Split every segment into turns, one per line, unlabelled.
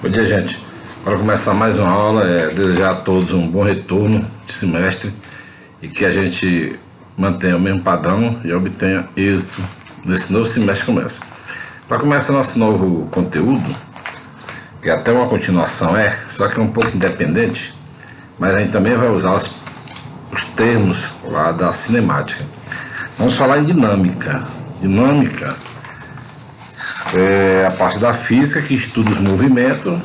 Bom dia, gente. Para começar mais uma aula, desejar a todos um bom retorno de semestre e que a gente mantenha o mesmo padrão e obtenha êxito nesse novo semestre que começa. Para começar nosso novo conteúdo, que é até uma continuação, só que é um pouco independente, mas a gente também vai usar os termos lá da cinemática. Vamos falar em dinâmica. Dinâmica é a parte da física que estuda os movimentos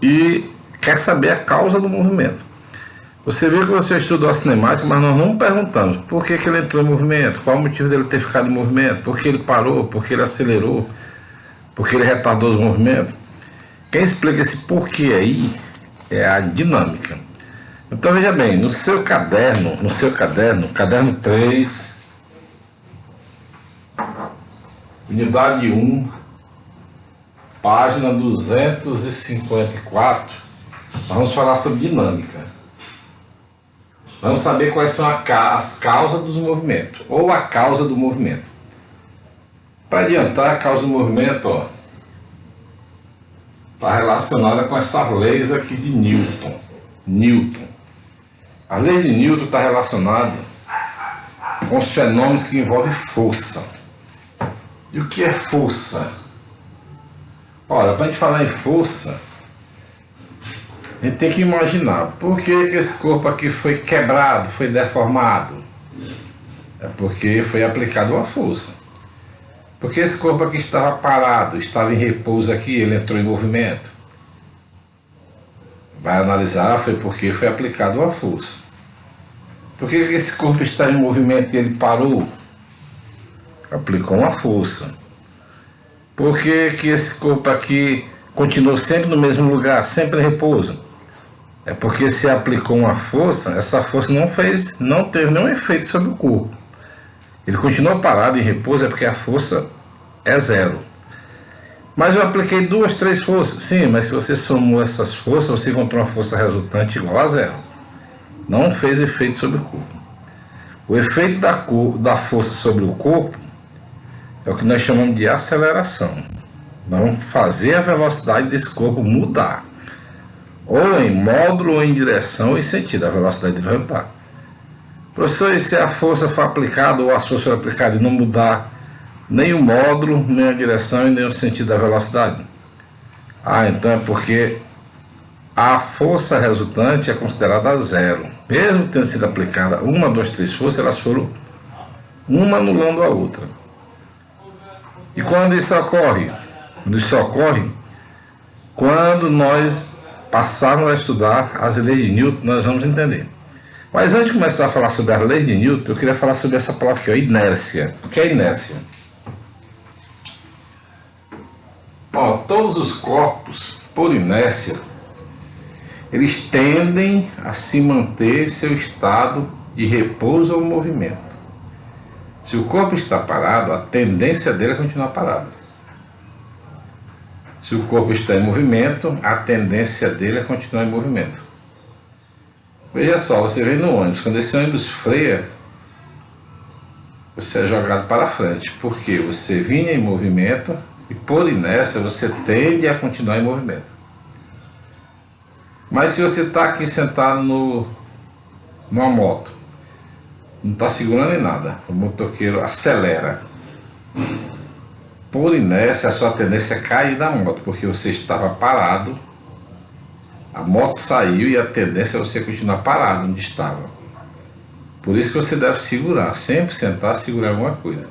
e quer saber a causa do movimento. Você vê que você estudou a cinemática, mas nós não perguntamos por que ele entrou em movimento, qual o motivo dele ter ficado em movimento, por que ele parou, por que ele acelerou, por que ele retardou os movimentos. Quem explica esse porquê aí é a dinâmica. Então veja bem, no seu caderno, caderno 3, unidade 1, página 254, nós vamos falar sobre dinâmica. Vamos saber quais são as causas dos movimentos, ou a causa do movimento. Para adiantar, a causa do movimento está relacionada com essas leis aqui de Newton. A lei de Newton está relacionada com os fenômenos que envolvem força. E o que é força? Olha, para a gente falar em força, a gente tem que imaginar por que esse corpo aqui foi quebrado, foi deformado. É porque foi aplicada uma força. Porque esse corpo aqui estava parado, estava em repouso aqui, ele entrou em movimento. Vai analisar, foi porque foi aplicada uma força. Por que esse corpo está em movimento e ele parou? Aplicou uma força. Por que esse corpo aqui continuou sempre no mesmo lugar, sempre em repouso? É porque se aplicou uma força, essa força não teve nenhum efeito sobre o corpo. Ele continuou parado em repouso, é porque a força é zero. Mas eu apliquei 2, 3 forças. Sim, mas se você somou essas forças, você encontrou uma força resultante igual a zero. Não fez efeito sobre o corpo. O efeito da força sobre o corpo é o que nós chamamos de aceleração. Vamos fazer a velocidade desse corpo mudar. Ou em módulo, ou em direção e sentido. A velocidade dele vai mudar. Professor, e se a força for aplicada ou a força for aplicada e não mudar nem o módulo, nem a direção e nem o sentido da velocidade? Então é porque a força resultante é considerada zero. Mesmo tendo sido aplicada 1, 2, 3 forças, elas foram uma anulando a outra. E quando isso ocorre? Quando nós passarmos a estudar as leis de Newton, nós vamos entender. Mas antes de começar a falar sobre as leis de Newton, eu queria falar sobre essa palavra aqui, inércia. O que é inércia? Todos os corpos, por inércia, eles tendem a se manter em seu estado de repouso ou movimento. Se o corpo está parado, a tendência dele é continuar parado. Se o corpo está em movimento, a tendência dele é continuar em movimento. Veja só, você vem no ônibus, quando esse ônibus freia, você é jogado para frente, porque você vinha em movimento e por inércia você tende a continuar em movimento. Mas se você está aqui sentado numa moto, não está segurando em nada, o motoqueiro acelera. Por inércia, a sua tendência é cair da moto, porque você estava parado, a moto saiu e a tendência é você continuar parado onde estava. Por isso que você deve segurar, sempre sentar, segurar alguma coisa.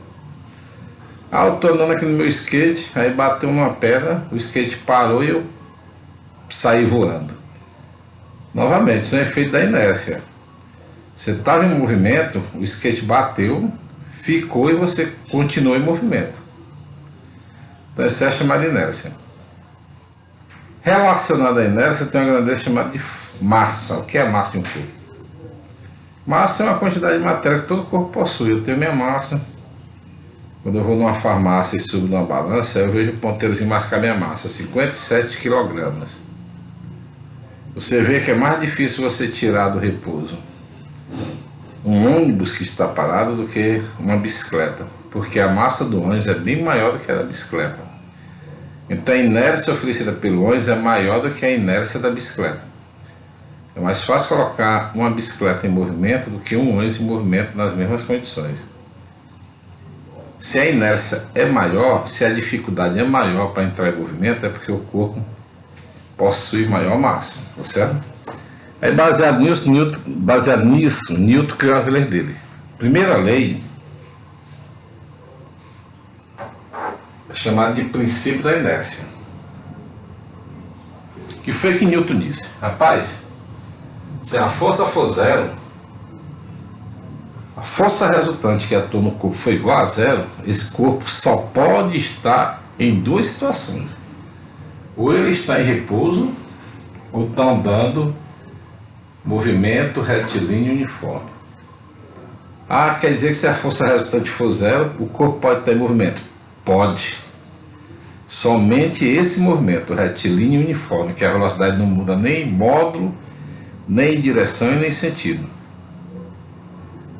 Eu estou andando aqui no meu skate, aí bateu uma pedra, o skate parou e eu saí voando. Novamente, isso é um efeito da inércia. Você estava em movimento, o skate bateu, ficou e você continuou em movimento. Então isso é chamado de inércia. Relacionado à inércia, tem uma grandeza chamada de massa. O que é massa de um corpo? Massa é uma quantidade de matéria que todo corpo possui. Eu tenho minha massa. Quando eu vou numa farmácia e subo numa balança, eu vejo o ponteirozinho marcar minha massa, 57 kg. Você vê que é mais difícil você tirar do repouso um ônibus que está parado do que uma bicicleta, porque a massa do ônibus é bem maior do que a da bicicleta. Então a inércia oferecida pelo ônibus é maior do que a inércia da bicicleta. É mais fácil colocar uma bicicleta em movimento do que um ônibus em movimento nas mesmas condições. Se a inércia é maior, se a dificuldade é maior para entrar em movimento, é porque o corpo possui maior massa, tá certo? Aí baseado nisso, Newton criou as leis dele. Primeira lei é chamada de princípio da inércia. Que foi que Newton disse? Rapaz, se a força for zero, a força resultante que atua no corpo foi igual a zero, esse corpo só pode estar em duas situações. Ou ele está em repouso, ou está dando movimento retilíneo uniforme. Ah, quer dizer que se a força resultante for zero, o corpo pode estar em movimento? Pode. Somente esse movimento retilíneo uniforme, que a velocidade não muda nem em módulo, nem em direção e nem em sentido.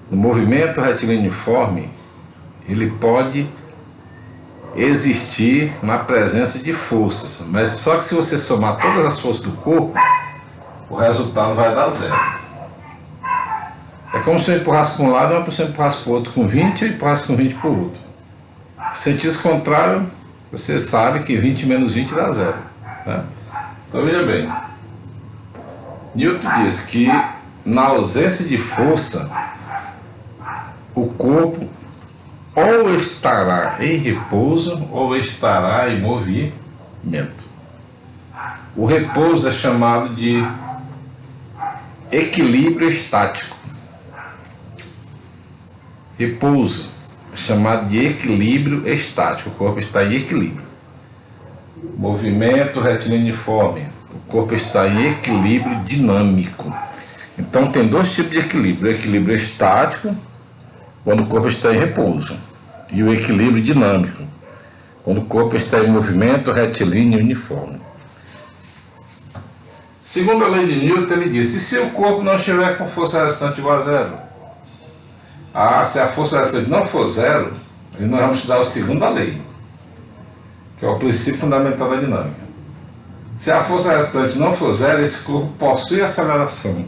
No movimento retilíneo uniforme, ele pode existir na presença de forças, mas só que se você somar todas as forças do corpo, o resultado vai dar zero. É como se eu empurrasse para um lado e uma pessoa empurrasse para o outro com 20 e empurrasse com 20 para o outro. Sentido contrário, você sabe que 20 menos 20 dá zero. Né? Então veja bem, Newton diz que na ausência de força, o corpo ou estará em repouso ou estará em movimento. O repouso é chamado de equilíbrio estático. Repouso é chamado de equilíbrio estático. O corpo está em equilíbrio. Movimento retilíneo uniforme. O corpo está em equilíbrio dinâmico. Então tem dois tipos de equilíbrio. O equilíbrio estático, quando o corpo está em repouso. E o equilíbrio dinâmico, quando o corpo está em movimento retilíneo uniforme. Segundo a lei de Newton, ele disse: e se o corpo não estiver com força restante igual a zero? Ah, se a força restante não for zero, aí nós vamos estudar a segunda lei, que é o princípio fundamental da dinâmica. Se a força restante não for zero, esse corpo possui aceleração.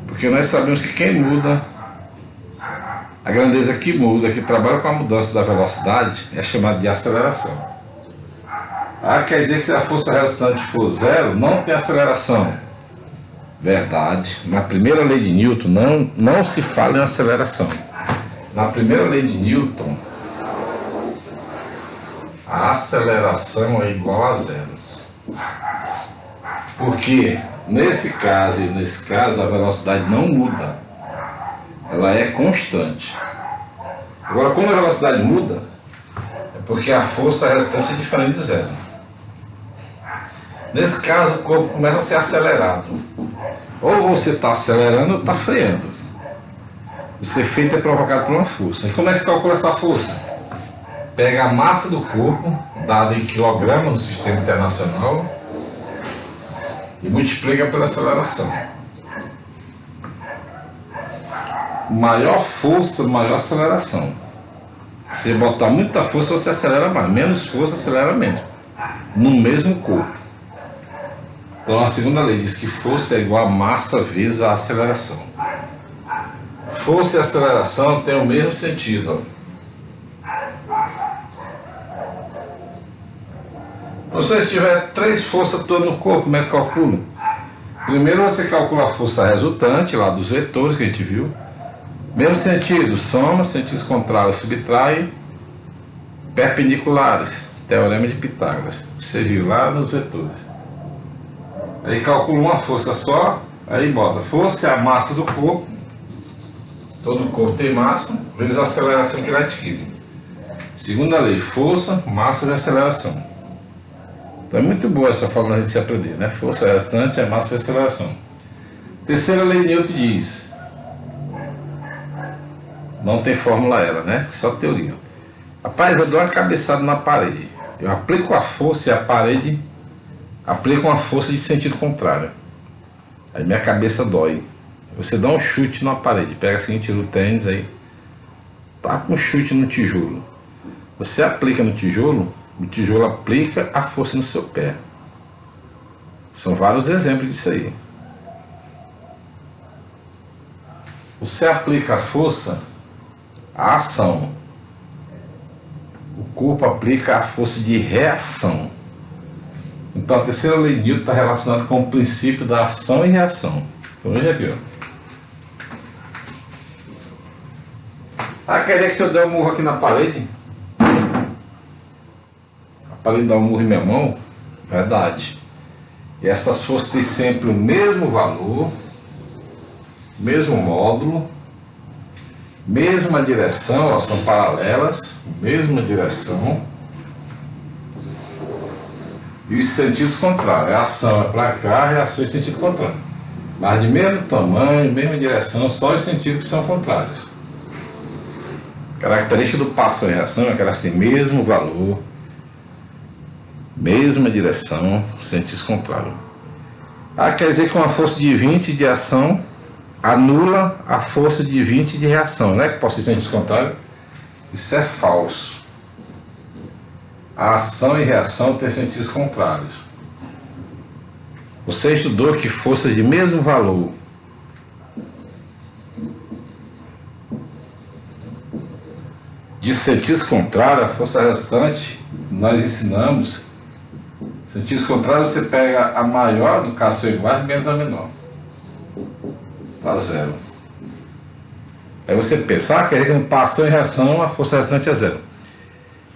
Porque nós sabemos que quem muda, a grandeza que muda, que trabalha com a mudança da velocidade, é chamada de aceleração. Ah, quer dizer que se a força resultante for zero, não tem aceleração. Verdade. Na primeira lei de Newton não se fala em aceleração. Na primeira lei de Newton, a aceleração é igual a zero. Porque nesse caso e nesse caso a velocidade não muda. Ela é constante. Agora, quando a velocidade muda, é porque a força restante é diferente de zero. Nesse caso, o corpo começa a ser acelerado. Ou você está acelerando ou está freando. Esse efeito é provocado por uma força. E como é que se calcula essa força? Pega a massa do corpo, dada em quilograma no sistema internacional, e multiplica pela aceleração. Maior força, maior aceleração. Se botar muita força, você acelera mais. Menos força, acelera menos. No mesmo corpo. Então a segunda lei diz que força é igual a massa vezes a aceleração. Força e aceleração têm o mesmo sentido. Se você tiver 3 forças todas no corpo, como é que calcula? Primeiro você calcula a força resultante, lá dos vetores que a gente viu. Mesmo sentido, soma, sentido contrário, subtrai, perpendiculares, teorema de Pitágoras. Você viu lá nos vetores. Aí calcula uma força só, aí bota força é a massa do corpo, todo corpo tem massa, vezes a aceleração que ele adquire. Segunda lei, força, massa e aceleração. Então é muito boa essa forma da gente se aprender, né? Força restante é massa e aceleração. Terceira lei de Newton diz, não tem fórmula ela, né? Só teoria. Rapaz, eu dou uma cabeçada na parede, eu aplico a força e a parede aplica uma força de sentido contrário. Aí minha cabeça dói. Você dá um chute na parede, pega assim, tira o tênis aí, tá com um chute no tijolo. Você aplica no tijolo, o tijolo aplica a força no seu pé. São vários exemplos disso aí. Você aplica a força, a ação. O corpo aplica a força de reação. Então a terceira lei de Newton está relacionada com o princípio da ação e reação. Então veja aqui, ó. Ah, quer dizer que se eu der um murro aqui na parede, a parede dá um murro em minha mão? Verdade. E essas forças têm sempre o mesmo valor, mesmo módulo, mesma direção, ó, são paralelas, mesma direção. E os sentidos contrários. A ação é para cá, a reação é em sentido contrário. Mas de mesmo tamanho, mesma direção, só os sentidos que são contrários. A característica do passo e reação é que elas têm mesmo valor, mesma direção, sentidos contrários. Ah, quer dizer que uma força de 20 de ação anula a força de 20 de reação, né? Que possa ser sentidos contrários. Isso é falso. A ação e reação têm sentidos contrários. Você estudou que forças de mesmo valor de sentidos contrários, a força restante, nós ensinamos. Sentidos contrários, você pega a maior, no caso são iguais, menos a menor. Dá zero. Aí você pensa, quer dizer que no ação e reação a força restante é zero.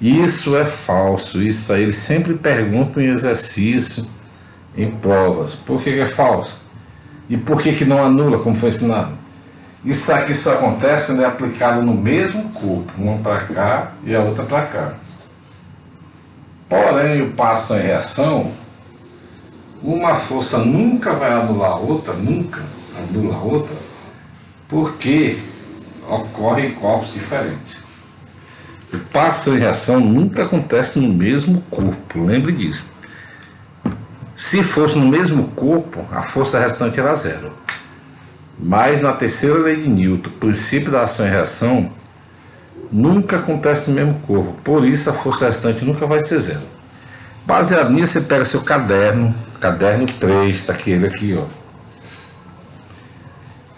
Isso é falso. Isso aí eles sempre perguntam em exercício, em provas. Por que é falso? E por que não anula, como foi ensinado? Isso aqui só acontece quando é aplicado no mesmo corpo, uma para cá e a outra para cá. Porém, o passo em reação, uma força nunca vai anular a outra, nunca anula a outra, porque ocorre em corpos diferentes. O passo em reação nunca acontece no mesmo corpo, lembre disso. Se fosse no mesmo corpo, a força restante era zero. Mas na terceira lei de Newton, o princípio da ação e reação, nunca acontece no mesmo corpo. Por isso a força restante nunca vai ser zero. Baseado nisso, você pega seu caderno 3, está aqui ele aqui, ó.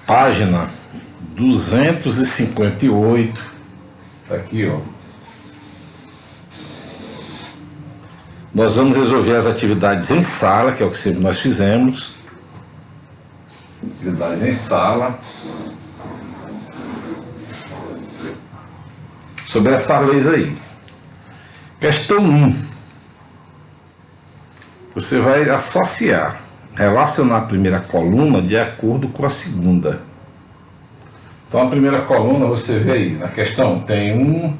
Página 258, está aqui, ó. Nós vamos resolver as atividades em sala, que é o que sempre nós fizemos. Atividades em sala. Sobre essas leis aí. Questão 1. Você vai associar, relacionar a primeira coluna de acordo com a segunda. Então a primeira coluna você vê aí, na questão tem 1,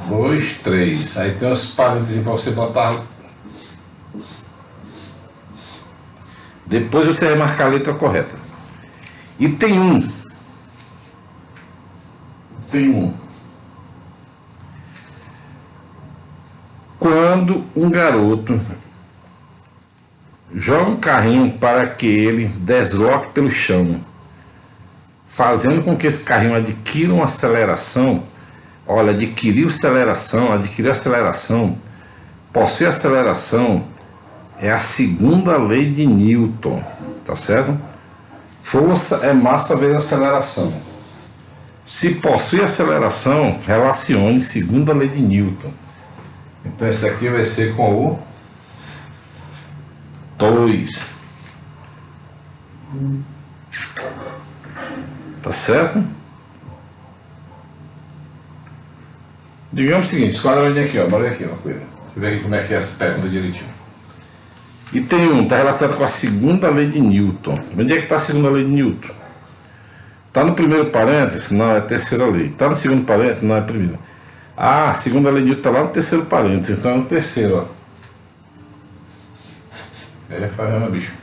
2, 3. Aí tem uns parênteses para você botar. Depois você vai marcar a letra correta. E tem um. Quando um garoto joga um carrinho para que ele desloque pelo chão, fazendo com que esse carrinho adquira uma aceleração. Olha, adquiriu aceleração, possui aceleração, é a segunda lei de Newton, tá certo? Força é massa vezes aceleração. Se possui aceleração, relacione segunda lei de Newton. Então esse aqui vai ser com o 2. Tá certo? Digamos o seguinte, escolha aqui, ó, bora aqui uma coisa. Deixa eu ver aqui como é que é essa pergunta direitinho. E tem um, está relacionado com a segunda lei de Newton. Onde é que está a segunda lei de Newton? Está no primeiro parênteses? Não, é a terceira lei. Está no segundo parênteses? Não, é a primeira. Ah, a segunda lei de Newton está lá no terceiro parênteses, então é no terceiro, ó. É, faz bicho.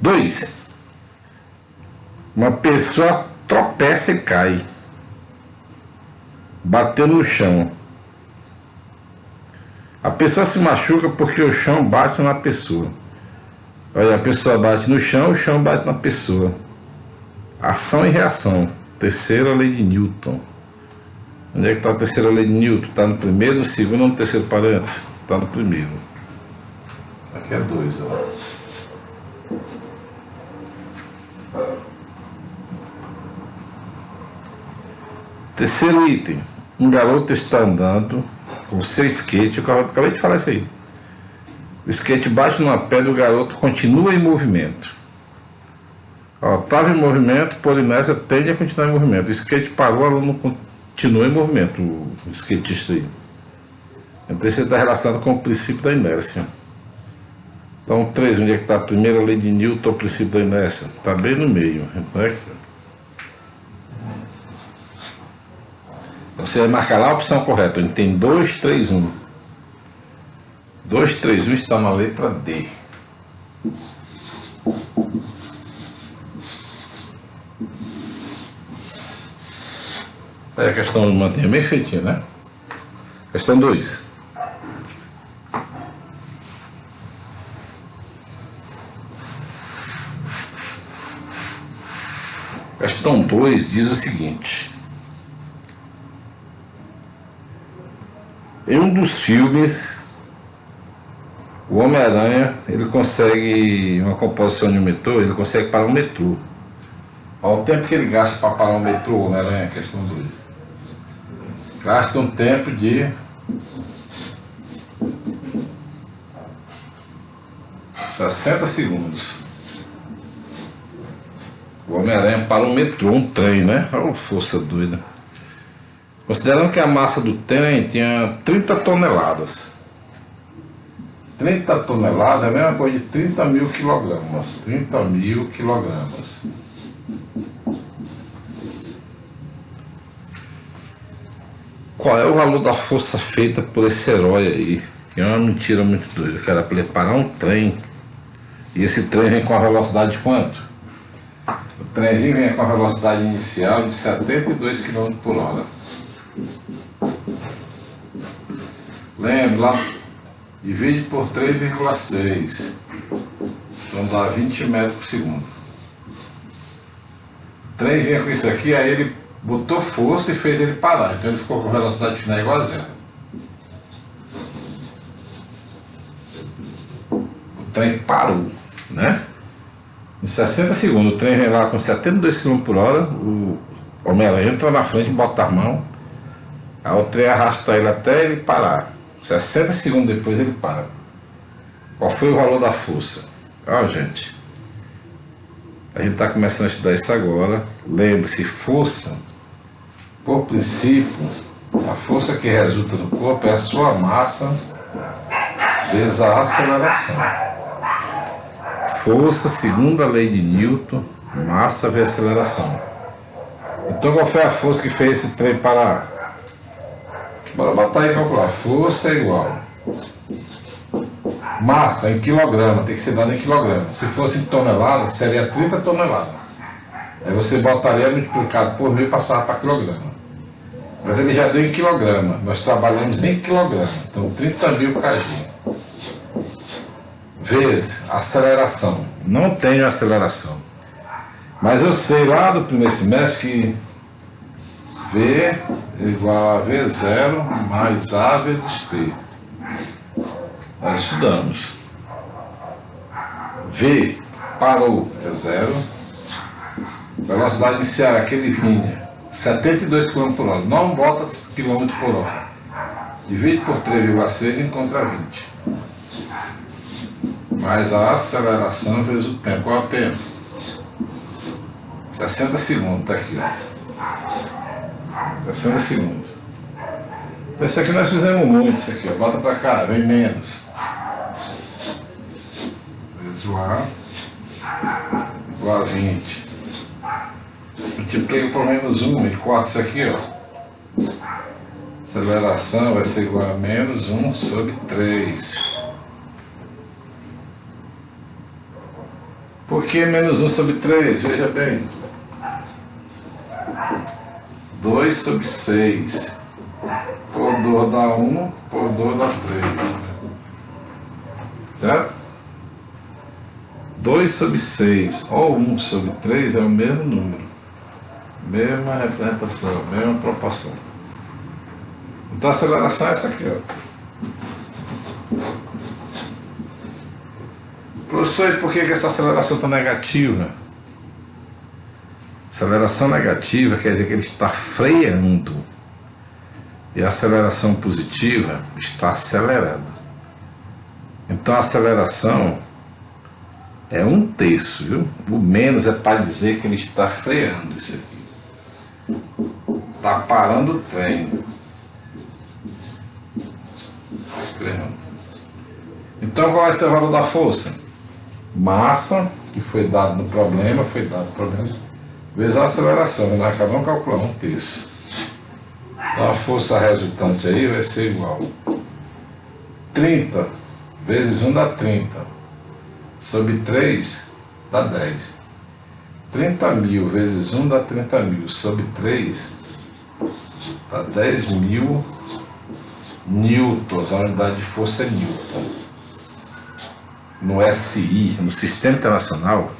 2. Uma pessoa tropeça e cai. Bateu no chão. A pessoa se machuca porque o chão bate na pessoa. Olha, a pessoa bate no chão, o chão bate na pessoa. Ação e reação. Terceira lei de Newton. Onde é que está a terceira lei de Newton? Está no primeiro, no segundo ou no terceiro parênteses? Está no primeiro. Aqui é 2, ó. Terceiro item. Um garoto está andando com seu skate. Eu acabei de falar isso aí. O skate bate numa pedra e o garoto continua em movimento. Estava em movimento, por inércia tende a continuar em movimento. O skate parou, o aluno continua em movimento, o skatista aí. Então isso está relacionado com o princípio da inércia. Então 3, onde é que está a primeira lei de Newton, o princípio da inércia? Está bem no meio. Né? Você vai marcar lá a opção correta, onde tem 2, 3, 1. 2, 3, 1 está na letra D. Aí a questão mantenha bem feitinha, né? Questão 2. Questão 2 diz o seguinte. Em um dos filmes, o Homem-Aranha, ele consegue, uma composição de um metrô, ele consegue parar um metrô. Olha o tempo que ele gasta para parar um metrô, o Homem-Aranha, questão 2. Gasta um tempo de 60 segundos. O Homem-Aranha para um metrô, um trem, né? Olha a força doida. Considerando que a massa do trem tinha 30 toneladas. 30 toneladas é a mesma coisa de 30 mil quilogramas. 30 mil quilogramas. Qual é o valor da força feita por esse herói aí? Que é uma mentira muito doida. O cara preparar um trem. E esse trem vem com a velocidade de quanto? O trenzinho vem com a velocidade inicial de 72 km por hora. Lembra lá, divide por 3,6. Então dá 20 metros por segundo. O trem vinha com isso aqui, aí ele botou força e fez ele parar. Então ele ficou com velocidade final igual a zero. O trem parou, né? Em 60 segundos, o trem vem lá com 72 km por hora, o Homem-Aranha entra na frente, bota a mão, aí o trem arrasta ele até ele parar. 60 segundos depois ele para. Qual foi o valor da força? Gente, a gente está começando a estudar isso agora. Lembre-se, força, por princípio, a força que resulta do corpo é a sua massa vezes a aceleração. Força, segundo a lei de Newton, massa vezes aceleração. Então qual foi a força que fez esse trem parar? Bora botar aí e calcular. Força é igual. Massa em quilograma, tem que ser dado em quilograma. Se fosse em tonelada, seria 30 toneladas. Aí você botaria multiplicado por 1000 e passava para quilograma. Mas ele já deu em quilograma. Nós trabalhamos em quilograma. Então 30 mil kg. Vezes aceleração. Não tenho aceleração. Mas eu sei lá do primeiro semestre que V é igual a V0 mais A vezes T. Nós estudamos. V parou, é 0. Velocidade inicial, aquele vinha 72 km por hora. Não bota km por hora. Divide por 3,6 e encontra 20. Mais a aceleração vezes o tempo. Qual é o tempo? 60 segundos, tá aqui, ó. 60 segundos. Então isso aqui nós fizemos muito, isso aqui, ó. Bota pra cá, vem menos. Vezes o A igual a 20. Multiplica por menos 1 e corta isso aqui, ó. Aceleração vai ser igual a menos 1 sobre 3. Por que menos 1 sobre 3? Veja bem. 2 sobre 6. Por 2 dá 1, por 2 dá 3. Certo? 2 sobre 6 ou 1 sobre 3 é o mesmo número. Mesma representação, mesma proporção. Então a aceleração é essa aqui, ó. Professor, e por que essa aceleração está negativa? Aceleração negativa quer dizer que ele está freando. E a aceleração positiva está acelerando. Então a aceleração é 1/3, viu? O menos é para dizer que ele está freando isso aqui. Está parando o trem. Freando. Então qual vai ser o valor da força? Massa, que foi dado no problema, vezes a aceleração. Nós acabamos de calcular 1/3. Então a força resultante aí vai ser igual 30 vezes 1 dá 30, sobre 3 dá 10. 30.000 vezes 1 dá 30.000, sobre 3 dá 10.000 newtons. A unidade de força é newton. No SI, no Sistema Internacional,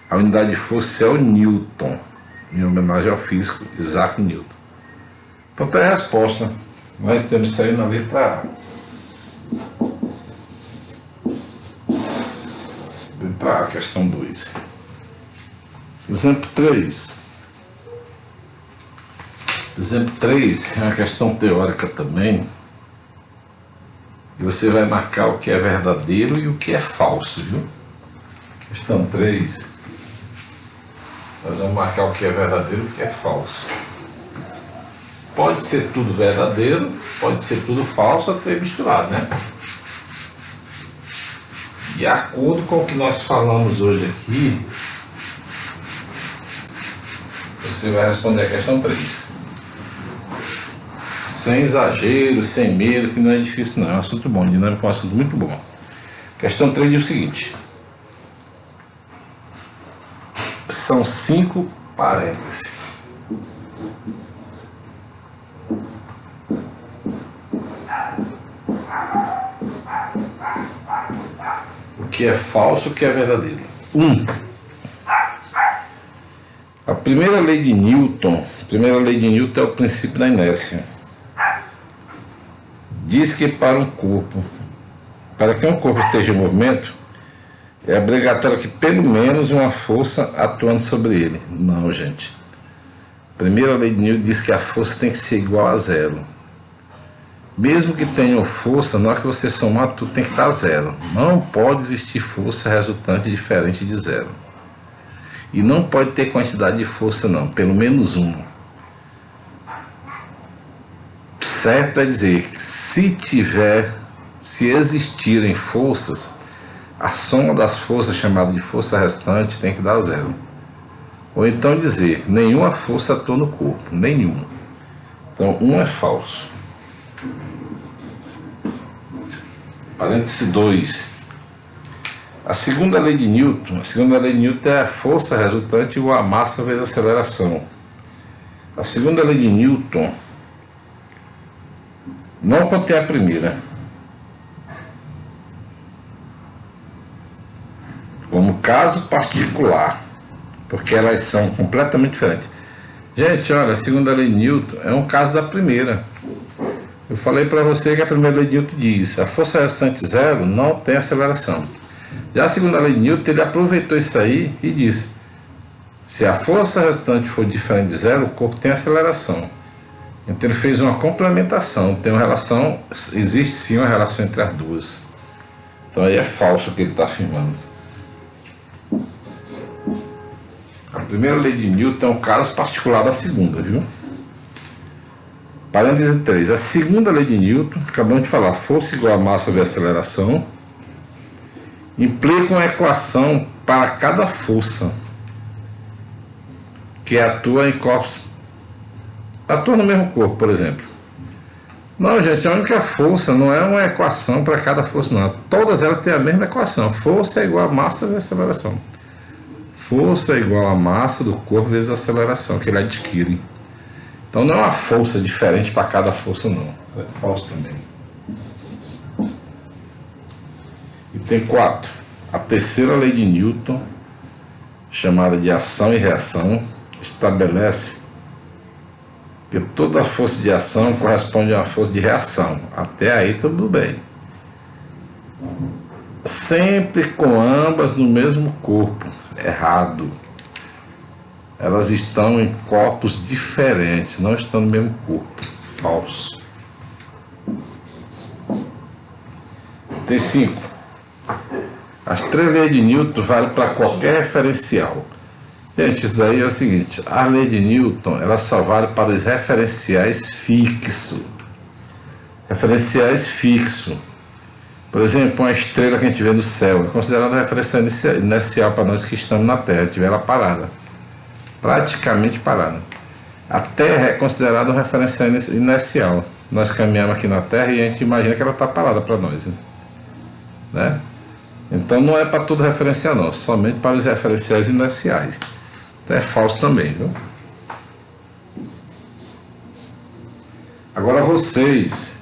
a unidade de força é o newton, em homenagem ao físico Isaac Newton. Então tem a resposta. Nós temos isso aí na letra A. Letra A, questão 2. Exemplo 3. Exemplo 3 é uma questão teórica também. E você vai marcar o que é verdadeiro e o que é falso, viu? Questão 3. Nós vamos marcar o que é verdadeiro e o que é falso. Pode ser tudo verdadeiro, pode ser tudo falso, até misturado, né? De acordo com o que nós falamos hoje aqui, você vai responder a questão 3. Sem exagero, sem medo, que não é difícil não, é um assunto bom, dinâmico é um assunto muito bom. Questão 3 diz o seguinte: são 5 parênteses. O que é falso, o que é verdadeiro. 1. A primeira lei de Newton é o princípio da inércia. Diz que para que um corpo esteja em movimento, é obrigatório que pelo menos uma força atuando sobre ele. Não, gente. A primeira lei de Newton diz que a força tem que ser igual a 0. Mesmo que tenha força, na hora que você somar tudo tem que estar a 0. Não pode existir força resultante diferente de 0. E não pode ter quantidade de força não, pelo menos 1. Certo é dizer que se existirem forças, a soma das forças chamada de força restante tem que dar 0. Ou então dizer, nenhuma força atua no corpo, nenhuma. Então 1 é falso. Parêntese 2. A segunda lei de Newton é a força resultante igual a massa vezes a aceleração. A segunda lei de Newton não contém a primeira. Como caso particular, porque elas são completamente diferentes. Gente, olha, a segunda lei de Newton é um caso da primeira. Eu falei para você que a primeira lei de Newton diz: a força restante 0 não tem aceleração. Já a segunda lei de Newton, ele aproveitou isso aí e disse: se a força restante for diferente de 0, o corpo tem aceleração. Então ele fez uma complementação, tem uma relação, existe sim uma relação entre as duas. Então aí é falso o que ele está afirmando. A primeira lei de Newton é um caso particular da segunda, viu? Parêntese 3. A segunda lei de Newton, acabamos de falar, força igual a massa vezes aceleração, implica uma equação para cada força que atua em corpos. Atua no mesmo corpo, por exemplo. Não, gente, a única força não é uma equação para cada força, não. Todas elas têm a mesma equação. Força é igual a massa vezes aceleração. Força é igual a massa do corpo vezes a aceleração que ele adquire. Então não é uma força diferente para cada força, não. É falso também. E tem 4. A terceira lei de Newton, chamada de ação e reação, estabelece Porque toda força de ação corresponde a uma força de reação. Até aí tudo bem. Sempre com ambas no mesmo corpo. Errado. Elas estão em corpos diferentes, não estão no mesmo corpo. Falso. Tem 5. As 3 leis de Newton valem para qualquer referencial. Gente, isso daí é o seguinte, a lei de Newton, ela só vale para os referenciais fixos. Referenciais fixos. Por exemplo, uma estrela que a gente vê no céu é considerada referência inicial para nós que estamos na Terra, a gente vê ela parada. Praticamente parada. A Terra é considerada uma referência inicial. Nós caminhamos aqui na Terra e a gente imagina que ela está parada para nós. Né? Então não é para tudo referencial não, somente para os referenciais iniciais. Então é falso também, viu? Agora vocês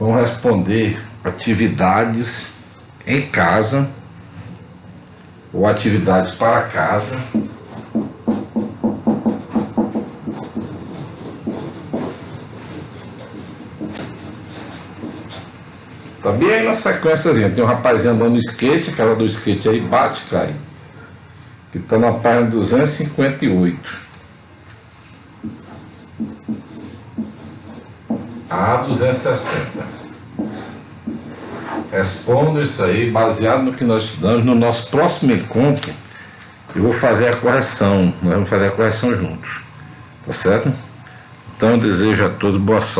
vão responder atividades em casa ou atividades para casa. Tá bem aí na sequênciazinha. Tem um rapazinho andando no skate, aquela do skate aí bate e cai. Que está na página 258. A 260. Respondo isso aí, baseado no que nós estudamos. No nosso próximo encontro, eu vou fazer a correção. Nós vamos fazer a correção juntos. Tá certo? Então eu desejo a todos boa sorte.